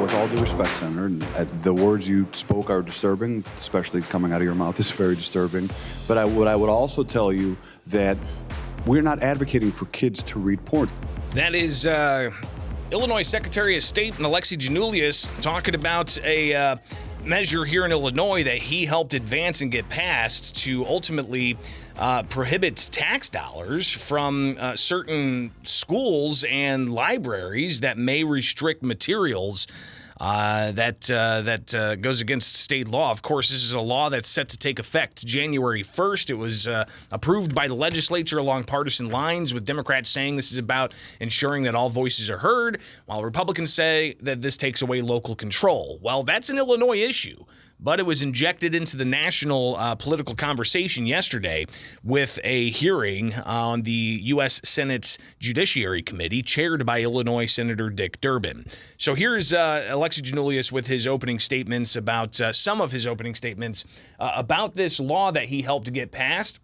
with all due respect, Senator, and the words you spoke are disturbing, especially coming out of your mouth is very disturbing. But what I would also tell you that we're not advocating for kids to read porn. That is Illinois Secretary of State Alexi Giannoulias talking about a measure here in Illinois that he helped advance and get passed to ultimately prohibit tax dollars from certain schools and libraries that may restrict materials that goes against state law. Of course, this is a law that's set to take effect January 1st. It was approved by the legislature along partisan lines, with Democrats saying this is about ensuring that all voices are heard, while Republicans say that this takes away local control. Well, that's an Illinois issue, but it was injected into the national political conversation yesterday with a hearing on the U.S. Senate's Judiciary Committee, chaired by Illinois Senator Dick Durbin. So here's Alexi Giannoulias with his opening statements about some of his opening statements about this law that he helped to get passed,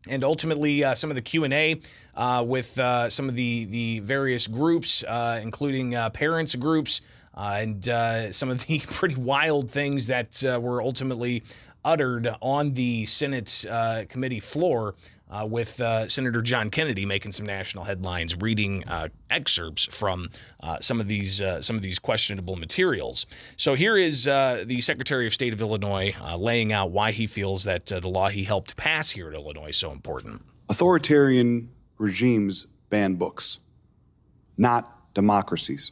and ultimately some of the Q&A with some of the various groups, including parents groups, and some of the pretty wild things that were ultimately uttered on the Senate's committee floor, with Senator John Kennedy making some national headlines, reading excerpts from some of these questionable materials. So here is the Secretary of State of Illinois laying out why he feels that the law he helped pass here in Illinois is so important. Authoritarian regimes ban books, not democracies.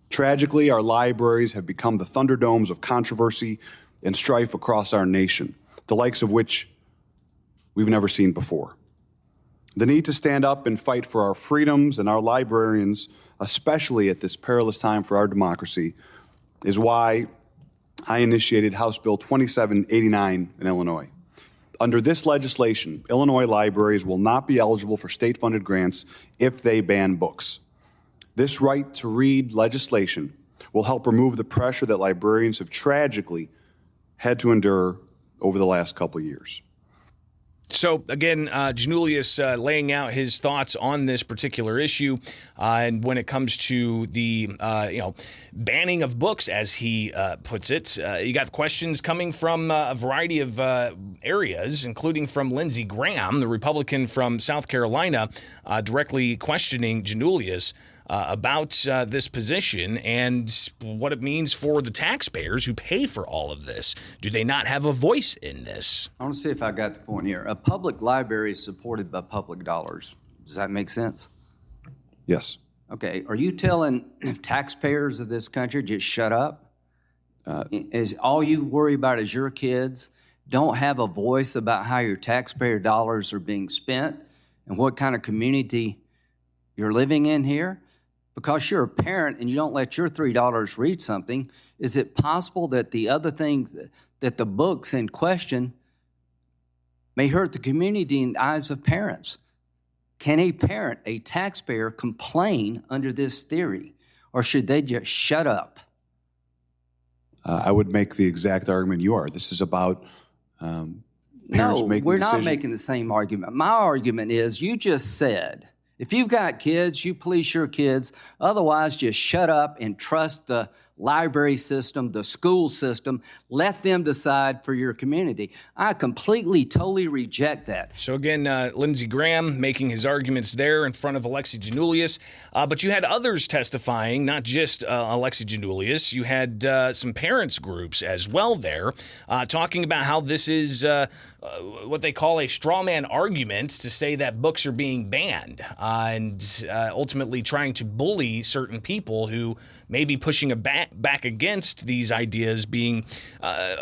Tragically, our libraries have become the thunderdomes of controversy and strife across our nation, the likes of which we've never seen before. The need to stand up and fight for our freedoms and our librarians, especially at this perilous time for our democracy, is why I initiated House Bill 2789 in Illinois. Under this legislation, Illinois libraries will not be eligible for state-funded grants if they ban books. This right to read legislation will help remove the pressure that librarians have tragically had to endure over the last couple of years. So again, Giannoulias laying out his thoughts on this particular issue, and when it comes to the banning of books, as he puts it, you got questions coming from a variety of areas, including from Lindsey Graham, the Republican from South Carolina, directly questioning Giannoulias about this position and what it means for the taxpayers who pay for all of this. Do they not have a voice in this? I want to see if I got the point here. A public library is supported by public dollars. Does that make sense? Yes. Okay. Are you telling taxpayers of this country just shut up? Is all you worry about is your kids don't have a voice about how your taxpayer dollars are being spent and what kind of community you're living in here? Because you're a parent and you don't let your $3 read something, is it possible that the other things, that the books in question may hurt the community in the eyes of parents? Can a parent, a taxpayer, complain under this theory, or should they just shut up? I would make the exact argument you are. This is about parents No, making we're decisions. not making the same argument. My argument is you just said, if you've got kids, you police your kids. Otherwise, just shut up and trust the library system, the school system. Let them decide for your community. I completely, totally reject that. So again, Lindsey Graham making his arguments there in front of Alexi Giannoulias. But you had others testifying, not just Alexi Giannoulias. You had some parents groups as well there, talking about how this is what they call a straw man argument to say that books are being banned, and ultimately trying to bully certain people who may be pushing back against these ideas being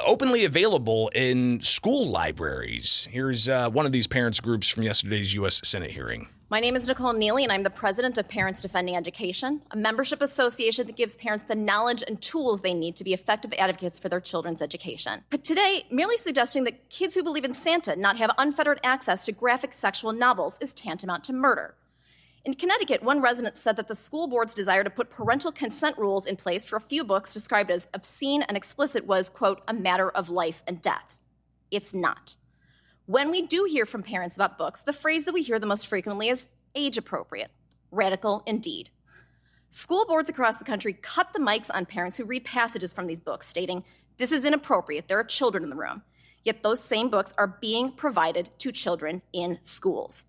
openly available in school libraries. Here's one of these parents groups from yesterday's U.S. Senate hearing. My name is Nicole Neely, and I'm the president of Parents Defending Education, a membership association that gives parents the knowledge and tools they need to be effective advocates for their children's education. But today, merely suggesting that kids who believe in Santa not have unfettered access to graphic sexual novels is tantamount to murder. In Connecticut, one resident said that the school board's desire to put parental consent rules in place for a few books described as obscene and explicit was, quote, a matter of life and death. It's not. When we do hear from parents about books, the phrase that we hear the most frequently is age appropriate. Radical indeed. School boards across the country cut the mics on parents who read passages from these books, stating, "This is inappropriate, there are children in the room." Yet those same books are being provided to children in schools.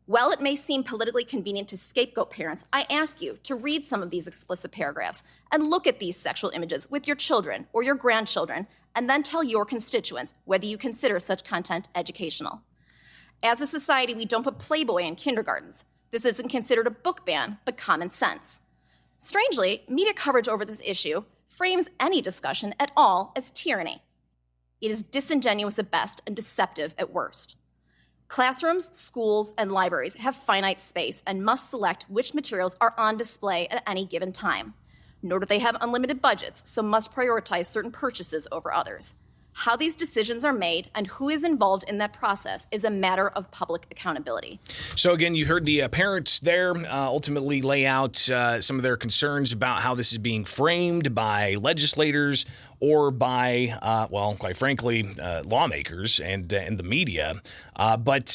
While it may seem politically convenient to scapegoat parents, I ask you to read some of these explicit paragraphs and look at these sexual images with your children or your grandchildren, and then tell your constituents whether you consider such content educational. As a society, we don't put Playboy in kindergartens. This isn't considered a book ban, but common sense. Strangely, media coverage over this issue frames any discussion at all as tyranny. It is disingenuous at best and deceptive at worst. Classrooms, schools, and libraries have finite space and must select which materials are on display at any given time. Nor do they have unlimited budgets, so must prioritize certain purchases over others. How these decisions are made and who is involved in that process is a matter of public accountability. So again, you heard the parents there ultimately lay out some of their concerns about how this is being framed by legislators or by, well, quite frankly, lawmakers and the media. But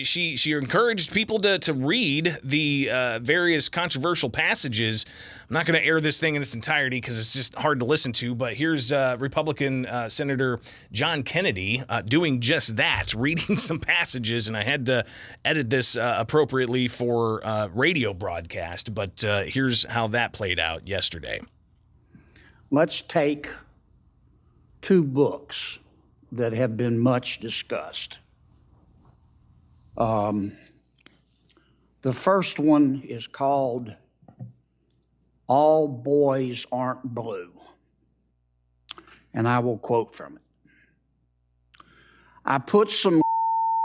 she encouraged people to read the various controversial passages. I'm not going to air this thing in its entirety because it's just hard to listen to, but here's Republican Senator John Kennedy doing just that, reading some passages, and I had to edit this appropriately for radio broadcast, but here's how that played out yesterday. Let's take two books that have been much discussed. The first one is called All Boys Aren't Blue, and I will quote from it. I put some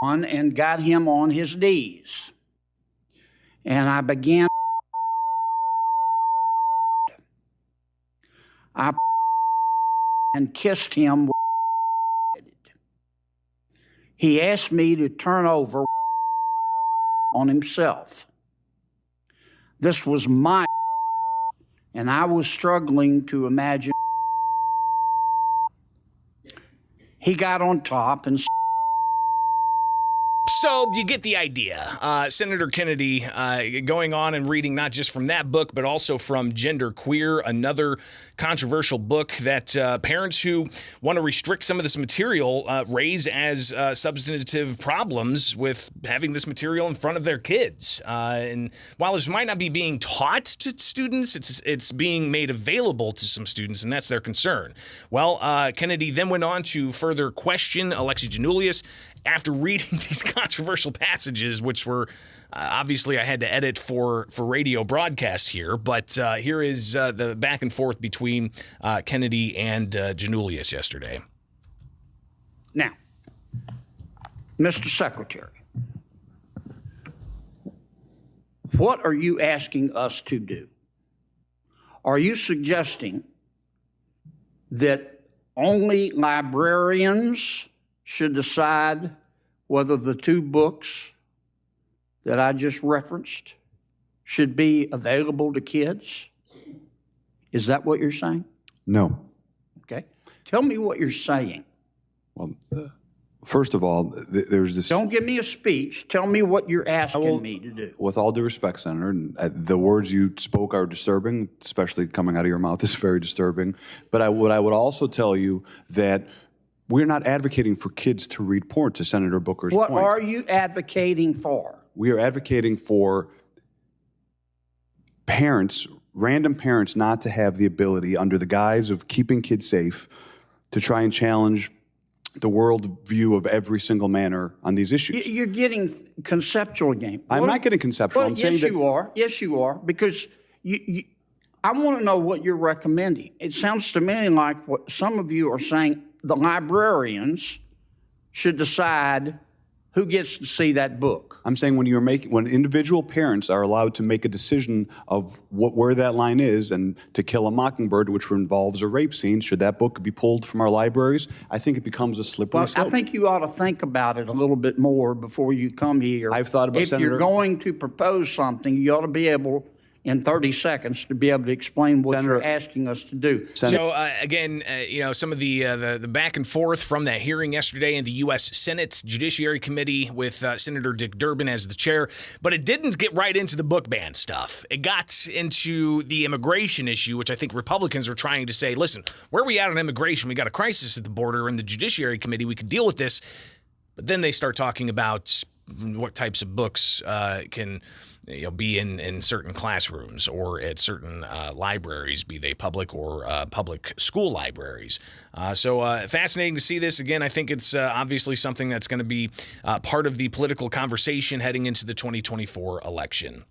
on and got him on his knees, and I began. I and kissed him. He asked me to turn over on himself. This was my, and I was struggling to imagine. He got on top and. So you get the idea. Senator Kennedy going on and reading not just from that book, but also from Gender Queer, another controversial book that parents who want to restrict some of this material raise as substantive problems with having this material in front of their kids. And while this might not be being taught to students, it's being made available to some students, and that's their concern. Well, Kennedy then went on to further question Alexi Giannoulias after reading these controversial passages, which were obviously I had to edit for radio broadcast here. But here is the back and forth between Kennedy and Giannoulias yesterday. Now, Mr. Secretary, what are you asking us to do? Are you suggesting that only librarians should decide whether the two books that I just referenced should be available to kids? Is that what you're saying? No. Okay. Tell me what you're saying. Well, first of all, there's this. Don't give me a speech. Tell me what you're asking me to do. With all due respect, Senator, the words you spoke are disturbing, especially coming out of your mouth is very disturbing. But what I would also tell you that we're not advocating for kids to read porn, to Senator Booker's point. What are you advocating for? We are advocating for parents, random parents, not to have the ability, under the guise of keeping kids safe, to try and challenge the world view of every single manner on these issues. You're getting conceptual game. I'm not getting conceptual. Well, I'm saying yes, you are. Yes, you are. Because I want to know what you're recommending. It sounds to me like what some of you are saying, the librarians should decide who gets to see that book. I'm saying when individual parents are allowed to make a decision of where that line is, and To Kill a Mockingbird, which involves a rape scene, should that book be pulled from our libraries? I think it becomes a slippery slope. I think you ought to think about it a little bit more before you come here. I've thought about, if Senator, you're going to propose something, you ought to be able in 30 seconds to be able to explain what Senator- you're asking us to do. So again, some of the back and forth from that hearing yesterday in the U.S. Senate Judiciary Committee with Senator Dick Durbin as the chair, but it didn't get right into the book ban stuff. It got into the immigration issue, which I think Republicans are trying to say, listen, where are we at on immigration? We got a crisis at the border. In the Judiciary Committee, we could deal with this. But then they start talking about what types of books can be in certain classrooms or at certain libraries, be they public or public school libraries. So fascinating to see this. Again, I think it's obviously something that's going to be part of the political conversation heading into the 2024 election.